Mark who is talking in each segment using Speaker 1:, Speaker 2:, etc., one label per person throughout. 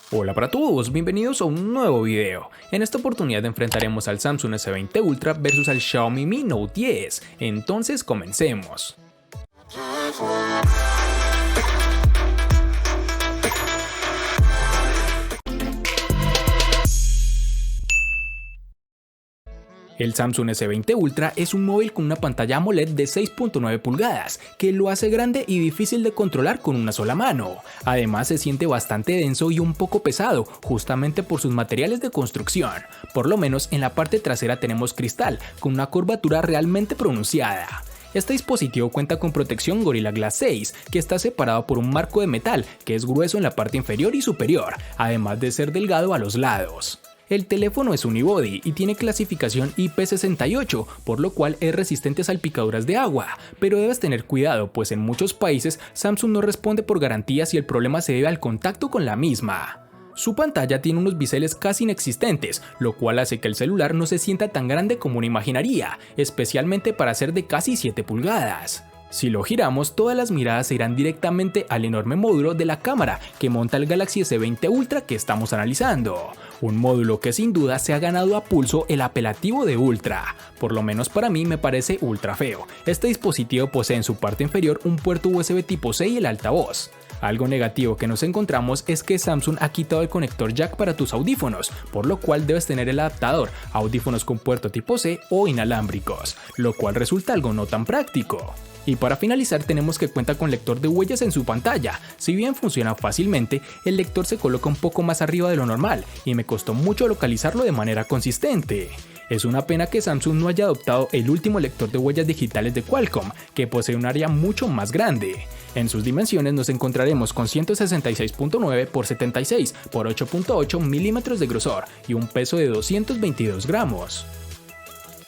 Speaker 1: Hola para todos, bienvenidos a un nuevo video. En esta oportunidad enfrentaremos al Samsung S20 Ultra versus al Xiaomi Mi Note 10. Entonces comencemos. El Samsung S20 Ultra es un móvil con una pantalla AMOLED de 6.9 pulgadas, que lo hace grande y difícil de controlar con una sola mano. Además se siente bastante denso y un poco pesado, justamente por sus materiales de construcción. Por lo menos en la parte trasera tenemos cristal, con una curvatura realmente pronunciada. Este dispositivo cuenta con protección Gorilla Glass 6, que está separado por un marco de metal, que es grueso en la parte inferior y superior, además de ser delgado a los lados. El teléfono es unibody y tiene clasificación IP68, por lo cual es resistente a salpicaduras de agua, pero debes tener cuidado, pues en muchos países Samsung no responde por garantía si el problema se debe al contacto con la misma. Su pantalla tiene unos biseles casi inexistentes, lo cual hace que el celular no se sienta tan grande como uno imaginaría, especialmente para ser de casi 7 pulgadas. Si lo giramos, todas las miradas se irán directamente al enorme módulo de la cámara que monta el Galaxy S20 Ultra que estamos analizando. Un módulo que sin duda se ha ganado a pulso el apelativo de Ultra. Por lo menos para mí me parece ultra feo. Este dispositivo posee en su parte inferior un puerto USB tipo C y el altavoz. Algo negativo que nos encontramos es que Samsung ha quitado el conector jack para tus audífonos, por lo cual debes tener el adaptador a audífonos con puerto tipo C o inalámbricos, lo cual resulta algo no tan práctico. Y para finalizar tenemos que cuenta con lector de huellas en su pantalla. Si bien funciona fácilmente, el lector se coloca un poco más arriba de lo normal y me costó mucho localizarlo de manera consistente. Es una pena que Samsung no haya adoptado el último lector de huellas digitales de Qualcomm, que posee un área mucho más grande. En sus dimensiones nos encontraremos con 166.9 x 76 x 8.8 milímetros de grosor y un peso de 222 gramos.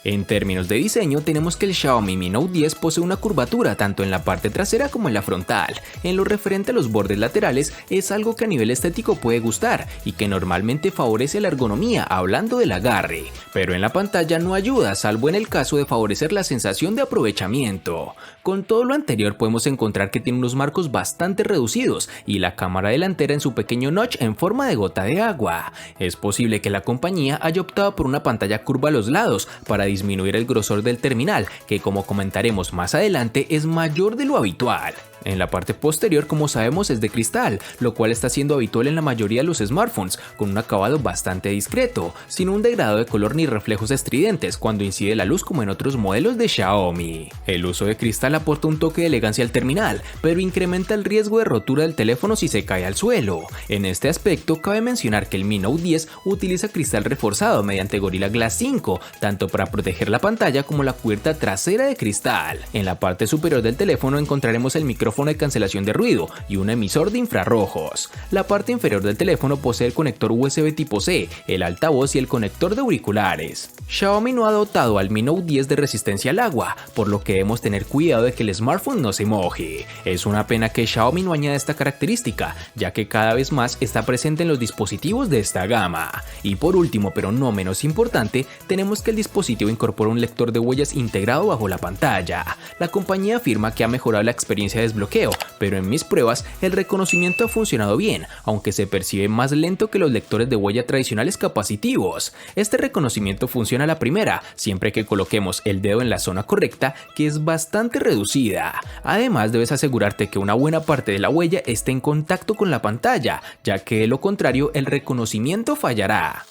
Speaker 1: En términos de diseño, tenemos que el Xiaomi Mi Note 10 posee una curvatura tanto en la parte trasera como en la frontal. En lo referente a los bordes laterales, es algo que a nivel estético puede gustar y que normalmente favorece la ergonomía hablando del agarre, pero en la pantalla no ayuda, salvo en el caso de favorecer la sensación de aprovechamiento. Con todo lo anterior podemos encontrar que tiene unos marcos bastante reducidos y la cámara delantera en su pequeño notch en forma de gota de agua. Es posible que la compañía haya optado por una pantalla curva a los lados para disminuir el grosor del terminal, que como comentaremos más adelante es mayor de lo habitual. En la parte posterior, como sabemos, es de cristal, lo cual está siendo habitual en la mayoría de los smartphones, con un acabado bastante discreto, sin un degradado de color ni reflejos estridentes cuando incide la luz como en otros modelos de Xiaomi. El uso de cristal aporta un toque de elegancia al terminal, pero incrementa el riesgo de rotura del teléfono si se cae al suelo. En este aspecto, cabe mencionar que el Mi Note 10 utiliza cristal reforzado mediante Gorilla Glass 5, tanto para proteger la pantalla como la cubierta trasera de cristal. En la parte superior del teléfono encontraremos el micrófono de cancelación de ruido y un emisor de infrarrojos. La parte inferior del teléfono posee el conector USB tipo C, el altavoz y el conector de auriculares. Xiaomi no ha dotado al Mi Note 10 de resistencia al agua, por lo que debemos tener cuidado de que el smartphone no se moje. Es una pena que Xiaomi no añada esta característica, ya que cada vez más está presente en los dispositivos de esta gama. Y por último, pero no menos importante, tenemos que el dispositivo incorpora un lector de huellas integrado bajo la pantalla. La compañía afirma que ha mejorado la experiencia de desbloqueo, pero en mis pruebas el reconocimiento ha funcionado bien, aunque se percibe más lento que los lectores de huella tradicionales capacitivos. Este reconocimiento funciona a la primera, siempre que coloquemos el dedo en la zona correcta, que es bastante reducida. Además, debes asegurarte que una buena parte de la huella esté en contacto con la pantalla, ya que de lo contrario el reconocimiento fallará.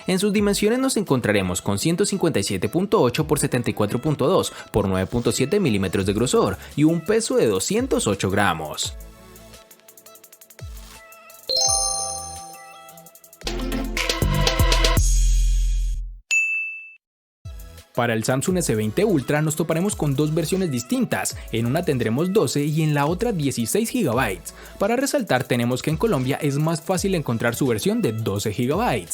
Speaker 1: En sus dimensiones nos encontraremos con 157.8 x 74.2 x 9.7 milímetros de grosor y un peso de 208 gramos. Para el Samsung S20 Ultra nos toparemos con dos versiones distintas, en una tendremos 12 y en la otra 16 GB. Para resaltar tenemos que en Colombia es más fácil encontrar su versión de 12 GB.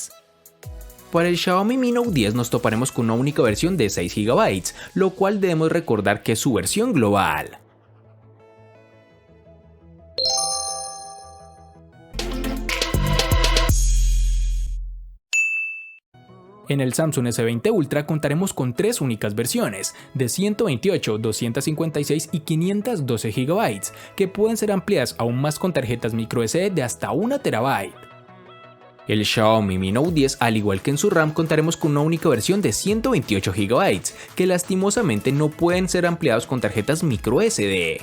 Speaker 1: Para el Xiaomi Mi Note 10 nos toparemos con una única versión de 6 GB, lo cual debemos recordar que es su versión global. En el Samsung S20 Ultra contaremos con tres únicas versiones, de 128, 256 y 512 GB, que pueden ser ampliadas aún más con tarjetas microSD de hasta 1 TB. El Xiaomi Mi Note 10, al igual que en su RAM, contaremos con una única versión de 128 GB, que lastimosamente no pueden ser ampliados con tarjetas microSD.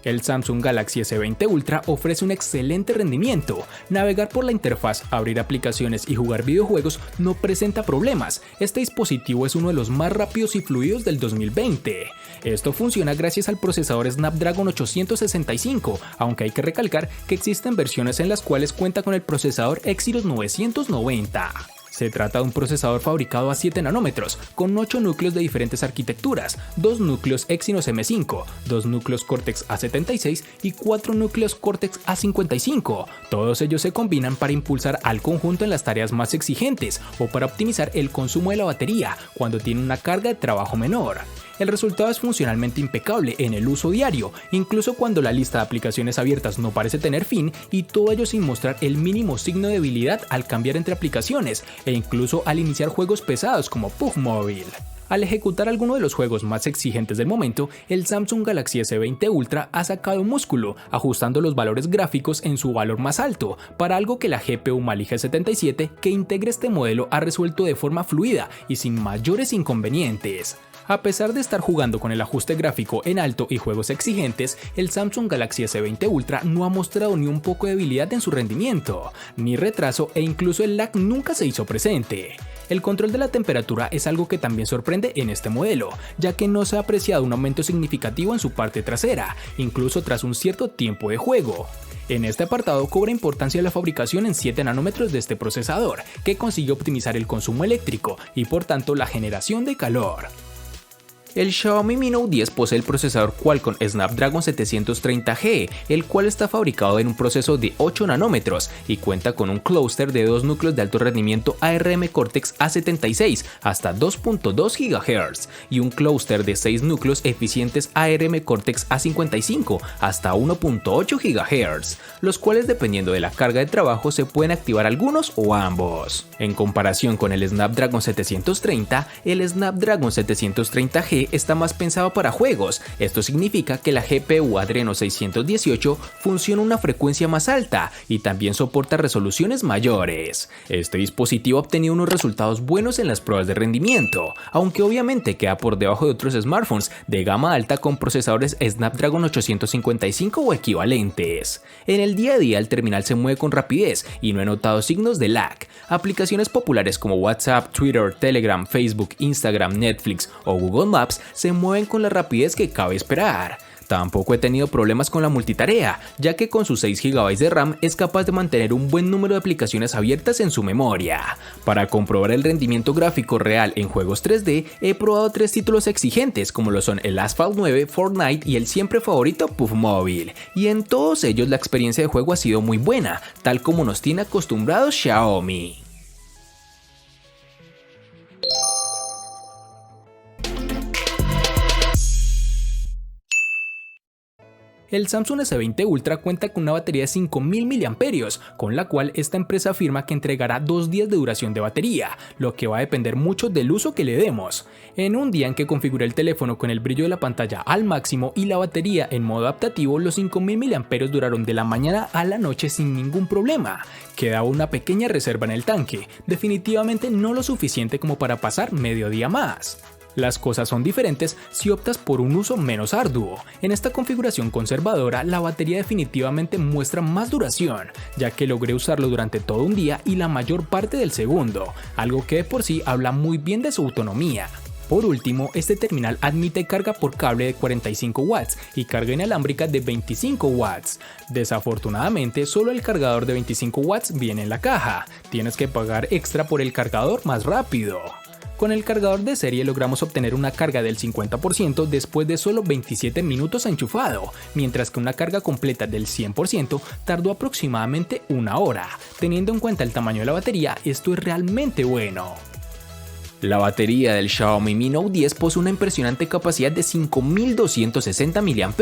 Speaker 1: El Samsung Galaxy S20 Ultra ofrece un excelente rendimiento. Navegar por la interfaz, abrir aplicaciones y jugar videojuegos no presenta problemas. Este dispositivo es uno de los más rápidos y fluidos del 2020. Esto funciona gracias al procesador Snapdragon 865, aunque hay que recalcar que existen versiones en las cuales cuenta con el procesador Exynos 990. Se trata de un procesador fabricado a 7 nanómetros, con 8 núcleos de diferentes arquitecturas, 2 núcleos Exynos M5, 2 núcleos Cortex A76 y 4 núcleos Cortex A55. Todos ellos se combinan para impulsar al conjunto en las tareas más exigentes o para optimizar el consumo de la batería cuando tiene una carga de trabajo menor. El resultado es funcionalmente impecable en el uso diario, incluso cuando la lista de aplicaciones abiertas no parece tener fin, y todo ello sin mostrar el mínimo signo de debilidad al cambiar entre aplicaciones e incluso al iniciar juegos pesados como PUBG Mobile. Al ejecutar alguno de los juegos más exigentes del momento, el Samsung Galaxy S20 Ultra ha sacado músculo, ajustando los valores gráficos en su valor más alto, para algo que la GPU Mali G77 que integra este modelo ha resuelto de forma fluida y sin mayores inconvenientes. A pesar de estar jugando con el ajuste gráfico en alto y juegos exigentes, el Samsung Galaxy S20 Ultra no ha mostrado ni un poco de debilidad en su rendimiento, ni retraso, e incluso el lag nunca se hizo presente. El control de la temperatura es algo que también sorprende en este modelo, ya que no se ha apreciado un aumento significativo en su parte trasera, incluso tras un cierto tiempo de juego. En este apartado cobra importancia la fabricación en 7 nanómetros de este procesador, que consigue optimizar el consumo eléctrico y por tanto la generación de calor. El Xiaomi Mi Note 10 posee el procesador Qualcomm Snapdragon 730G, el cual está fabricado en un proceso de 8 nanómetros y cuenta con un clúster de 2 núcleos de alto rendimiento ARM Cortex A76 hasta 2.2 GHz y un clúster de 6 núcleos eficientes ARM Cortex A55 hasta 1.8 GHz, los cuales dependiendo de la carga de trabajo se pueden activar algunos o ambos. En comparación con el Snapdragon 730, el Snapdragon 730G está más pensado para juegos. Esto significa que la GPU Adreno 618 funciona a una frecuencia más alta y también soporta resoluciones mayores. Este dispositivo ha obtenido unos resultados buenos en las pruebas de rendimiento, aunque obviamente queda por debajo de otros smartphones de gama alta con procesadores Snapdragon 855 o equivalentes. En el día a día el terminal se mueve con rapidez y no he notado signos de lag. Aplicaciones populares como WhatsApp, Twitter, Telegram, Facebook, Instagram, Netflix o Google Maps se mueven con la rapidez que cabe esperar. Tampoco he tenido problemas con la multitarea, ya que con sus 6 GB de RAM es capaz de mantener un buen número de aplicaciones abiertas en su memoria. Para comprobar el rendimiento gráfico real en juegos 3D, he probado 3 títulos exigentes como lo son el Asphalt 9, Fortnite y el siempre favorito PUBG Mobile, y en todos ellos la experiencia de juego ha sido muy buena, tal como nos tiene acostumbrados Xiaomi. El Samsung S20 Ultra cuenta con una batería de 5000 mAh, con la cual esta empresa afirma que entregará 2 días de duración de batería, lo que va a depender mucho del uso que le demos. En un día en que configuré el teléfono con el brillo de la pantalla al máximo y la batería en modo adaptativo, los 5000 mAh duraron de la mañana a la noche sin ningún problema. Quedaba una pequeña reserva en el tanque, definitivamente no lo suficiente como para pasar medio día más. Las cosas son diferentes si optas por un uso menos arduo. En esta configuración conservadora, la batería definitivamente muestra más duración, ya que logré usarlo durante todo un día y la mayor parte del segundo, algo que de por sí habla muy bien de su autonomía. Por último, este terminal admite carga por cable de 45 watts y carga inalámbrica de 25 watts. Desafortunadamente, solo el cargador de 25 watts viene en la caja. Tienes que pagar extra por el cargador más rápido. Con el cargador de serie logramos obtener una carga del 50% después de solo 27 minutos enchufado, mientras que una carga completa del 100% tardó aproximadamente 1 hora. Teniendo en cuenta el tamaño de la batería, esto es realmente bueno. La batería del Xiaomi Mi Note 10 posee una impresionante capacidad de 5260 mAh,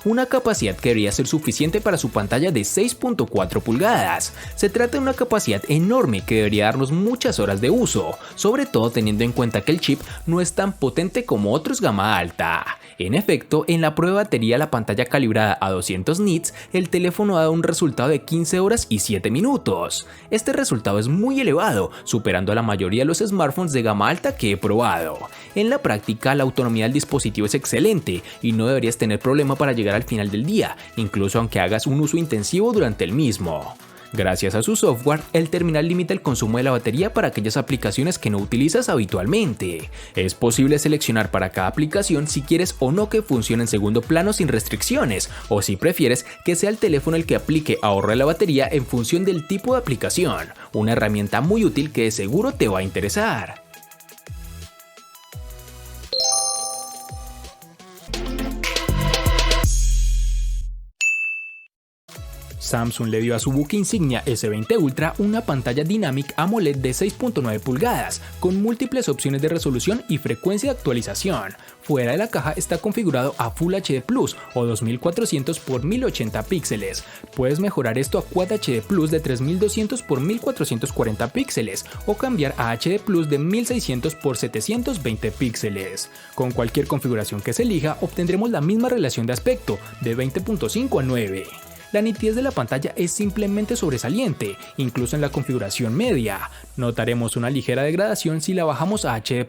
Speaker 1: una capacidad que debería ser suficiente para su pantalla de 6.4 pulgadas. Se trata de una capacidad enorme que debería darnos muchas horas de uso, sobre todo teniendo en cuenta que el chip no es tan potente como otros gama alta. En efecto, en la prueba de batería la pantalla calibrada a 200 nits, el teléfono ha dado un resultado de 15 horas y 7 minutos. Este resultado es muy elevado, superando a la mayoría de los smartphones de gama alta que he probado. En la práctica, la autonomía del dispositivo es excelente y no deberías tener problema para llegar al final del día, incluso aunque hagas un uso intensivo durante el mismo. Gracias a su software, el terminal limita el consumo de la batería para aquellas aplicaciones que no utilizas habitualmente. Es posible seleccionar para cada aplicación si quieres o no que funcione en segundo plano sin restricciones, o si prefieres que sea el teléfono el que aplique ahorro de la batería en función del tipo de aplicación, una herramienta muy útil que de seguro te va a interesar. Samsung le dio a su buque insignia S20 Ultra una pantalla Dynamic AMOLED de 6.9 pulgadas, con múltiples opciones de resolución y frecuencia de actualización. Fuera de la caja está configurado a Full HD Plus o 2400 x 1080 píxeles. Puedes mejorar esto a Quad HD Plus de 3200 x 1440 píxeles o cambiar a HD Plus de 1600 x 720 píxeles. Con cualquier configuración que se elija, obtendremos la misma relación de aspecto, de 20.5 a 9. La nitidez de la pantalla es simplemente sobresaliente, incluso en la configuración media. Notaremos una ligera degradación si la bajamos a HD+,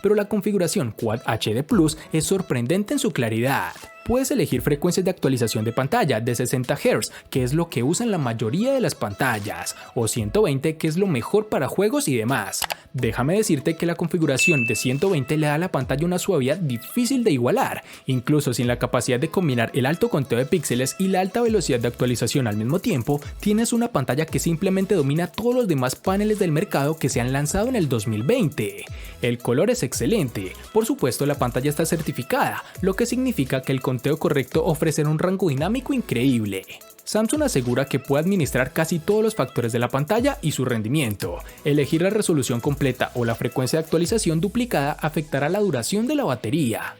Speaker 1: pero la configuración Quad HD Plus es sorprendente en su claridad. Puedes elegir frecuencias de actualización de pantalla de 60 Hz, que es lo que usan la mayoría de las pantallas, o 120, que es lo mejor para juegos y demás. Déjame decirte que la configuración de 120 le da a la pantalla una suavidad difícil de igualar, incluso sin la capacidad de combinar el alto conteo de píxeles y la alta velocidad de actualización al mismo tiempo. Tienes una pantalla que simplemente domina todos los demás paneles del mercado que se han lanzado en el 2020. El color es excelente, por supuesto la pantalla está certificada, lo que significa que el conteo correcto ofrecerá un rango dinámico increíble. Samsung asegura que puede administrar casi todos los factores de la pantalla y su rendimiento. Elegir la resolución completa o la frecuencia de actualización duplicada afectará la duración de la batería.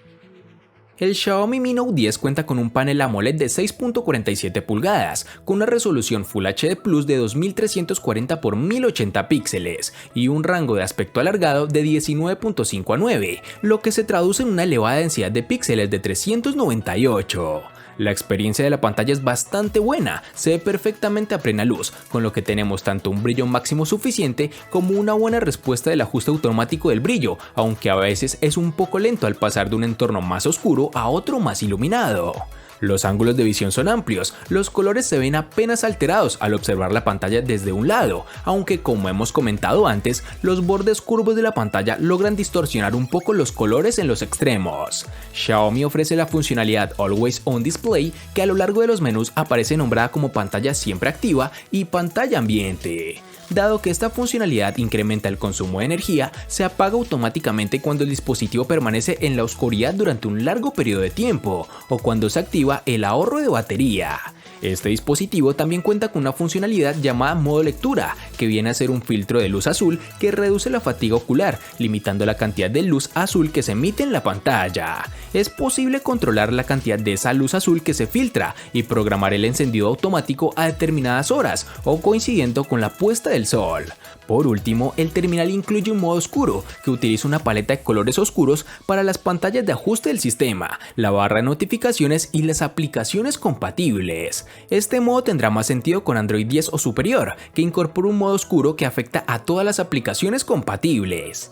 Speaker 1: El Xiaomi Mi Note 10 cuenta con un panel AMOLED de 6.47 pulgadas, con una resolución Full HD Plus de 2340 x 1080 píxeles y un rango de aspecto alargado de 19.5 a 9, lo que se traduce en una elevada densidad de píxeles de 398. La experiencia de la pantalla es bastante buena, se ve perfectamente a plena luz, con lo que tenemos tanto un brillo máximo suficiente como una buena respuesta del ajuste automático del brillo, aunque a veces es un poco lento al pasar de un entorno más oscuro a otro más iluminado. Los ángulos de visión son amplios, los colores se ven apenas alterados al observar la pantalla desde un lado, aunque como hemos comentado antes, los bordes curvos de la pantalla logran distorsionar un poco los colores en los extremos. Xiaomi ofrece la funcionalidad Always On Display, que a lo largo de los menús aparece nombrada como pantalla siempre activa y pantalla ambiente. Dado que esta funcionalidad incrementa el consumo de energía, se apaga automáticamente cuando el dispositivo permanece en la oscuridad durante un largo periodo de tiempo, o cuando se activa el ahorro de batería. Este dispositivo también cuenta con una funcionalidad llamada modo lectura, que viene a ser un filtro de luz azul que reduce la fatiga ocular, limitando la cantidad de luz azul que se emite en la pantalla. Es posible controlar la cantidad de esa luz azul que se filtra y programar el encendido automático a determinadas horas o coincidiendo con la puesta del sol. Por último, el terminal incluye un modo oscuro, que utiliza una paleta de colores oscuros para las pantallas de ajuste del sistema, la barra de notificaciones y las aplicaciones compatibles. Este modo tendrá más sentido con Android 10 o superior, que incorpora un modo oscuro que afecta a todas las aplicaciones compatibles.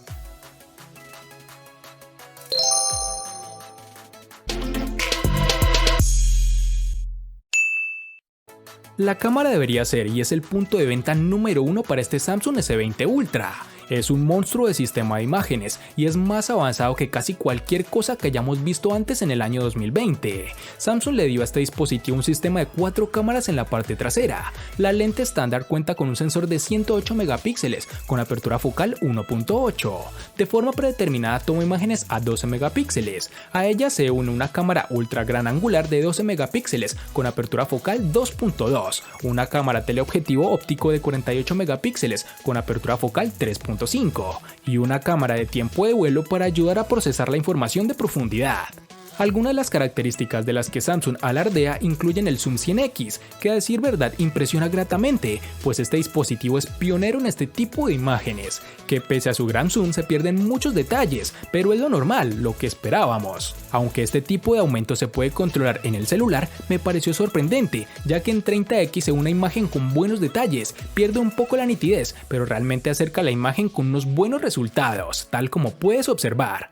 Speaker 1: La cámara debería ser y es el punto de venta número 1 para este Samsung S20 Ultra. Es un monstruo de sistema de imágenes y es más avanzado que casi cualquier cosa que hayamos visto antes en el año 2020. Samsung le dio a este dispositivo un sistema de 4 cámaras en la parte trasera. La lente estándar cuenta con un sensor de 108 megapíxeles con apertura focal 1.8. De forma predeterminada toma imágenes a 12 megapíxeles. A ella se une una cámara ultra gran angular de 12 megapíxeles con apertura focal 2.2, una cámara teleobjetivo óptico de 48 megapíxeles con apertura focal 3.5 2.5 y una cámara de tiempo de vuelo para ayudar a procesar la información de profundidad. Algunas de las características de las que Samsung alardea incluyen el Zoom 100x, que a decir verdad impresiona gratamente, pues este dispositivo es pionero en este tipo de imágenes, que pese a su gran zoom se pierden muchos detalles, pero es lo normal, lo que esperábamos. Aunque este tipo de aumento se puede controlar en el celular, me pareció sorprendente, ya que en 30x una imagen con buenos detalles pierde un poco la nitidez, pero realmente acerca la imagen con unos buenos resultados, tal como puedes observar.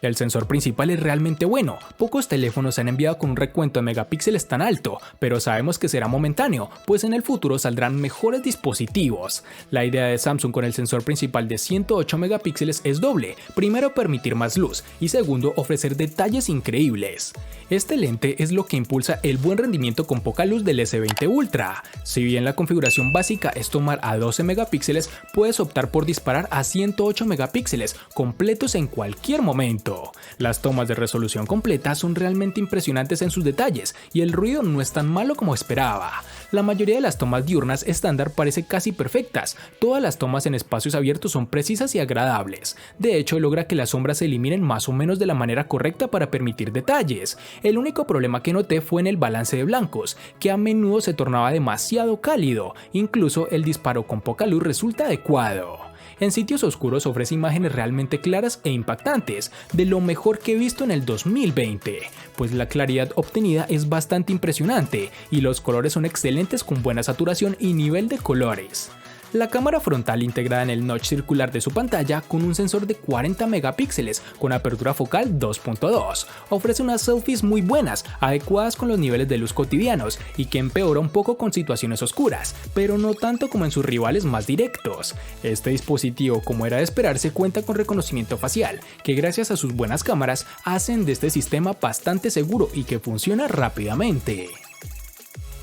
Speaker 1: El sensor principal es realmente bueno, pocos teléfonos se han enviado con un recuento de megapíxeles tan alto, pero sabemos que será momentáneo, pues en el futuro saldrán mejores dispositivos. La idea de Samsung con el sensor principal de 108 megapíxeles es doble, primero permitir más luz y segundo ofrecer detalles increíbles. Este lente es lo que impulsa el buen rendimiento con poca luz del S20 Ultra. Si bien la configuración básica es tomar a 12 megapíxeles, puedes optar por disparar a 108 megapíxeles completos en cualquier momento. Las tomas de resolución completa son realmente impresionantes en sus detalles y el ruido no es tan malo como esperaba. La mayoría de las tomas diurnas estándar parecen casi perfectas, todas las tomas en espacios abiertos son precisas y agradables. De hecho, logra que las sombras se eliminen más o menos de la manera correcta para permitir detalles. El único problema que noté fue en el balance de blancos, que a menudo se tornaba demasiado cálido, incluso el disparo con poca luz resulta adecuado. En sitios oscuros ofrece imágenes realmente claras e impactantes, de lo mejor que he visto en el 2020, pues la claridad obtenida es bastante impresionante y los colores son excelentes con buena saturación y nivel de colores. La cámara frontal integrada en el notch circular de su pantalla con un sensor de 40 megapíxeles con apertura focal 2.2 ofrece unas selfies muy buenas, adecuadas con los niveles de luz cotidianos y que empeora un poco con situaciones oscuras, pero no tanto como en sus rivales más directos. Este dispositivo, como era de esperarse, cuenta con reconocimiento facial, que gracias a sus buenas cámaras hacen de este sistema bastante seguro y que funciona rápidamente.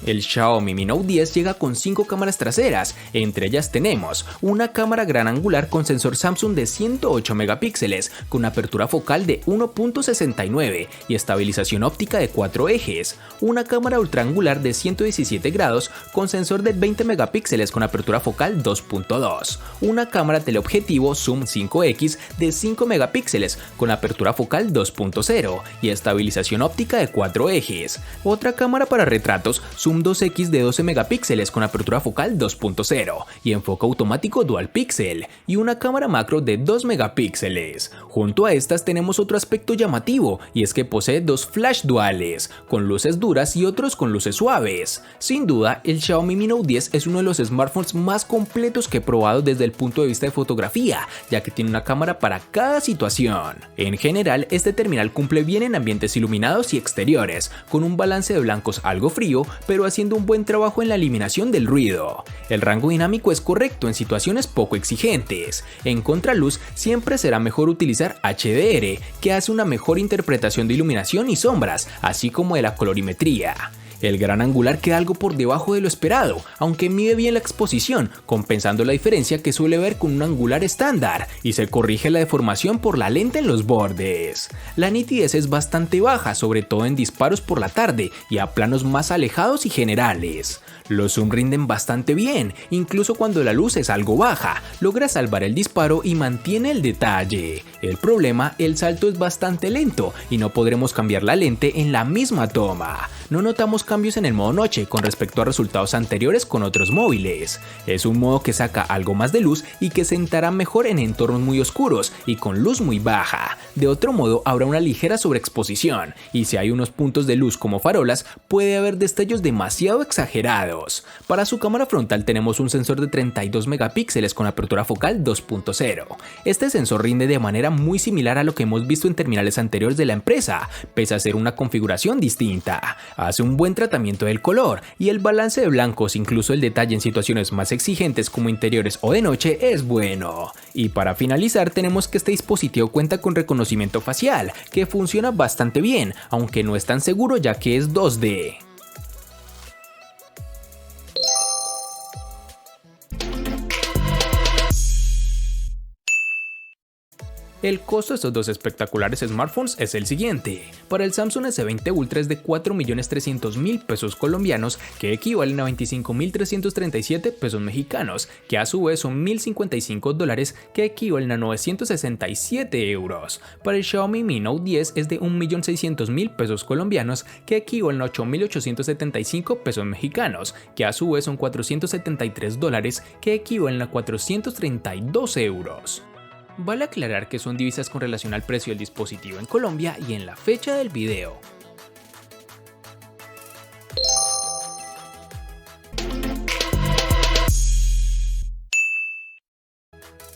Speaker 1: El Xiaomi Mi Note 10 llega con 5 cámaras traseras, entre ellas tenemos una cámara gran angular con sensor Samsung de 108 megapíxeles con apertura focal de 1.69 y estabilización óptica de 4 ejes, una cámara ultra angular de 117 grados con sensor de 20 megapíxeles con apertura focal 2.2, una cámara teleobjetivo Zoom 5x de 5 megapíxeles con apertura focal 2.0 y estabilización óptica de 4 ejes, otra cámara para retratos Zoom 2x de 12 megapíxeles con apertura focal 2.0 y enfoque automático dual pixel y una cámara macro de 2 megapíxeles. Junto a estas tenemos otro aspecto llamativo y es que posee dos flash duales, con luces duras y otros con luces suaves. Sin duda, el Xiaomi Mi Note 10 es uno de los smartphones más completos que he probado desde el punto de vista de fotografía, ya que tiene una cámara para cada situación. En general, este terminal cumple bien en ambientes iluminados y exteriores, con un balance de blancos algo frío, pero haciendo un buen trabajo en la eliminación del ruido. El rango dinámico es correcto en situaciones poco exigentes. En contraluz siempre será mejor utilizar HDR, que hace una mejor interpretación de iluminación y sombras, así como de la colorimetría. El gran angular queda algo por debajo de lo esperado, aunque mide bien la exposición, compensando la diferencia que suele ver con un angular estándar, y se corrige la deformación por la lente en los bordes. La nitidez es bastante baja, sobre todo en disparos por la tarde y a planos más alejados y generales. Los zoom rinden bastante bien, incluso cuando la luz es algo baja, logra salvar el disparo y mantiene el detalle. El problema, el salto es bastante lento y no podremos cambiar la lente en la misma toma. No notamos cambios en el modo noche con respecto a resultados anteriores con otros móviles. Es un modo que saca algo más de luz y que sentará mejor en entornos muy oscuros y con luz muy baja. De otro modo habrá una ligera sobreexposición y si hay unos puntos de luz como farolas puede haber destellos demasiado exagerados. Para su cámara frontal tenemos un sensor de 32 megapíxeles con apertura focal 2.0. Este sensor rinde de manera muy similar a lo que hemos visto en terminales anteriores de la empresa, pese a ser una configuración distinta. Hace un buen tratamiento del color y el balance de blancos, incluso el detalle en situaciones más exigentes como interiores o de noche, es bueno. Y para finalizar tenemos que este dispositivo cuenta con reconocimiento facial, que funciona bastante bien, aunque no es tan seguro ya que es 2D. El costo de estos dos espectaculares smartphones es el siguiente. Para el Samsung S20 Ultra es de 4.300.000 pesos colombianos, que equivalen a 25.337 pesos mexicanos, que a su vez son $1.055, que equivalen a 967 euros. Para el Xiaomi Mi Note 10 es de 1.600.000 pesos colombianos, que equivalen a 8.875 pesos mexicanos, que a su vez son $473, que equivalen a 432 euros. Vale aclarar que son divisas con relación al precio del dispositivo en Colombia y en la fecha del video.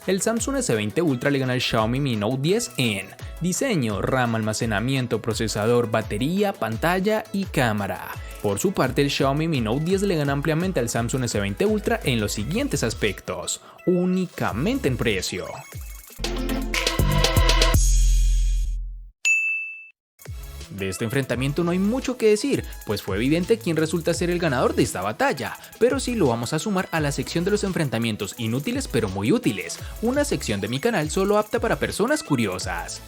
Speaker 1: El Samsung S20 Ultra le gana al Xiaomi Mi Note 10 en diseño, RAM, almacenamiento, procesador, batería, pantalla y cámara. Por su parte, el Xiaomi Mi Note 10 le gana ampliamente al Samsung S20 Ultra en los siguientes aspectos, únicamente en precio. De este enfrentamiento no hay mucho que decir, pues fue evidente quién resulta ser el ganador de esta batalla, pero sí lo vamos a sumar a la sección de los enfrentamientos inútiles pero muy útiles, una sección de mi canal solo apta para personas curiosas.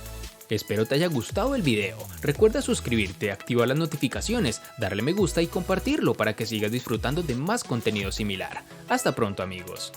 Speaker 1: Espero te haya gustado el video, recuerda suscribirte, activar las notificaciones, darle me gusta y compartirlo para que sigas disfrutando de más contenido similar. Hasta pronto amigos.